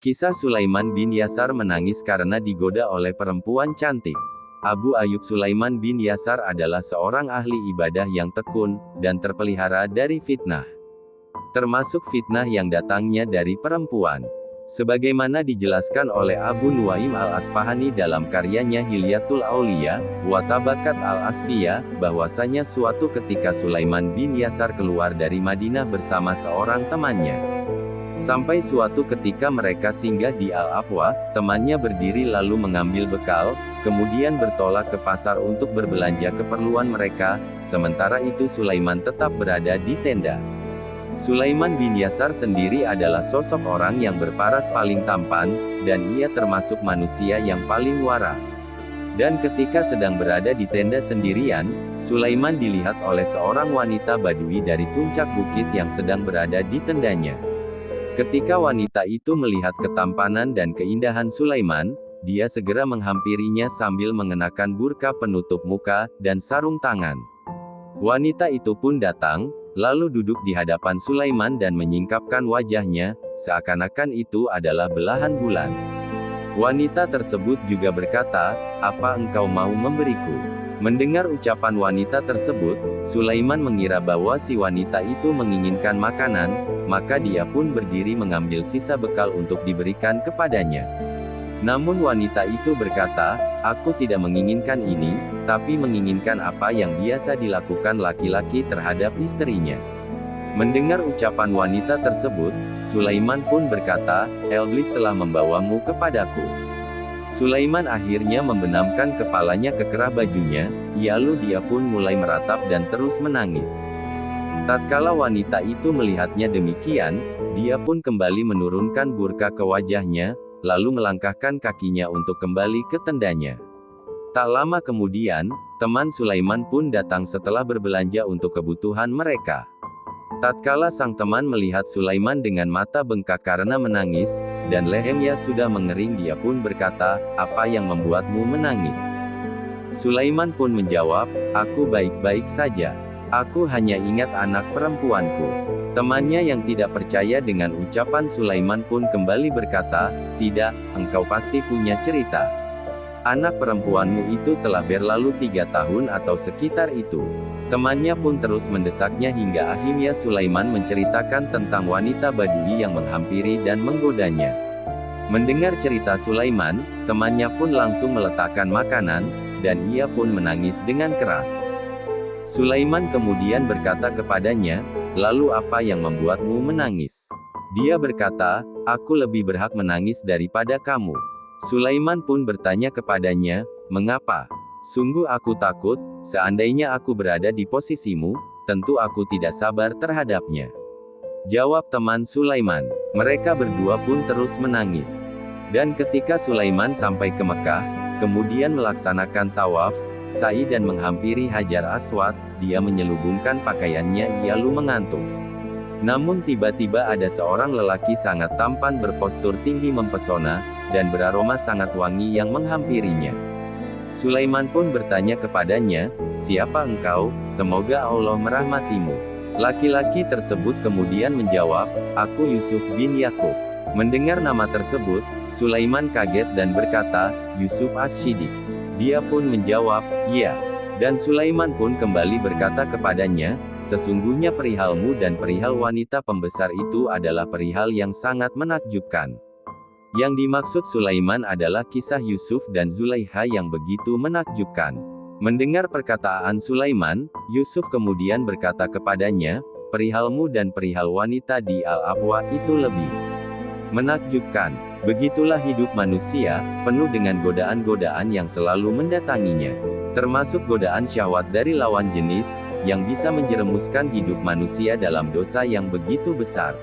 Kisah Sulaiman bin Yasar menangis karena digoda oleh perempuan cantik. Abu Ayyub Sulaiman bin Yasar adalah seorang ahli ibadah yang tekun, dan terpelihara dari fitnah. Termasuk fitnah yang datangnya dari perempuan. Sebagaimana dijelaskan oleh Abu Nuaim al-Asfahani dalam karyanya Hilyatul Auliya, wa Tabakat al-Asfiyah, bahwasanya suatu ketika Sulaiman bin Yasar keluar dari Madinah bersama seorang temannya. Sampai suatu ketika mereka singgah di Al-Abwa, temannya berdiri lalu mengambil bekal, kemudian bertolak ke pasar untuk berbelanja keperluan mereka, sementara itu Sulaiman tetap berada di tenda. Sulaiman bin Yasar sendiri adalah sosok orang yang berparas paling tampan, dan ia termasuk manusia yang paling wara. Dan ketika sedang berada di tenda sendirian, Sulaiman dilihat oleh seorang wanita Badui dari puncak bukit yang sedang berada di tendanya. Ketika wanita itu melihat ketampanan dan keindahan Sulaiman, dia segera menghampirinya sambil mengenakan burka penutup muka, dan sarung tangan. Wanita itu pun datang, lalu duduk di hadapan Sulaiman dan menyingkapkan wajahnya, seakan-akan itu adalah belahan bulan. Wanita tersebut juga berkata, "Apa engkau mau memberiku?" Mendengar ucapan wanita tersebut, Sulaiman mengira bahwa si wanita itu menginginkan makanan, maka dia pun berdiri mengambil sisa bekal untuk diberikan kepadanya. Namun wanita itu berkata, "Aku tidak menginginkan ini, tapi menginginkan apa yang biasa dilakukan laki-laki terhadap istrinya." Mendengar ucapan wanita tersebut, Sulaiman pun berkata, "Iblis telah membawamu kepadaku." Sulaiman akhirnya membenamkan kepalanya ke kerah bajunya, lalu dia pun mulai meratap dan terus menangis. Tatkala wanita itu melihatnya demikian, dia pun kembali menurunkan burka ke wajahnya, lalu melangkahkan kakinya untuk kembali ke tendanya. Tak lama kemudian, teman Sulaiman pun datang setelah berbelanja untuk kebutuhan mereka. Tatkala sang teman melihat Sulaiman dengan mata bengkak karena menangis, dan lehernya sudah mengering, dia pun berkata, "Apa yang membuatmu menangis?" Sulaiman pun menjawab, "Aku baik-baik saja. Aku hanya ingat anak perempuanku." Temannya yang tidak percaya dengan ucapan Sulaiman pun kembali berkata, "Tidak, engkau pasti punya cerita. Anak perempuanmu itu telah berlalu 3 tahun atau sekitar itu." Temannya pun terus mendesaknya hingga akhirnya Sulaiman menceritakan tentang wanita Badui yang menghampiri dan menggodanya. Mendengar cerita Sulaiman, temannya pun langsung meletakkan makanan, dan ia pun menangis dengan keras. Sulaiman kemudian berkata kepadanya, "Lalu apa yang membuatmu menangis?" Dia berkata, "Aku lebih berhak menangis daripada kamu." Sulaiman pun bertanya kepadanya, "Mengapa?" "Sungguh aku takut, seandainya aku berada di posisimu, tentu aku tidak sabar terhadapnya." Jawab teman Sulaiman. Mereka berdua pun terus menangis. Dan ketika Sulaiman sampai ke Mekah, kemudian melaksanakan tawaf, sa'i dan menghampiri Hajar Aswad, dia menyelubungkan pakaiannya lalu mengantuk. Namun tiba-tiba ada seorang lelaki sangat tampan berpostur tinggi mempesona, dan beraroma sangat wangi yang menghampirinya. Sulaiman pun bertanya kepadanya, "Siapa engkau? Semoga Allah merahmatimu." Laki-laki tersebut kemudian menjawab, "Aku Yusuf bin Yakub." Mendengar nama tersebut, Sulaiman kaget dan berkata, "Yusuf As-Siddiq." Dia pun menjawab, "Ya." Dan Sulaiman pun kembali berkata kepadanya, "Sesungguhnya perihalmu dan perihal wanita pembesar itu adalah perihal yang sangat menakjubkan." Yang dimaksud Sulaiman adalah kisah Yusuf dan Zulaikha yang begitu menakjubkan. Mendengar perkataan Sulaiman, Yusuf kemudian berkata kepadanya, "Perihalmu dan perihal wanita di Al-Abwa itu lebih menakjubkan." Begitulah hidup manusia, penuh dengan godaan-godaan yang selalu mendatanginya. Termasuk godaan syahwat dari lawan jenis, yang bisa menjerumuskan hidup manusia dalam dosa yang begitu besar.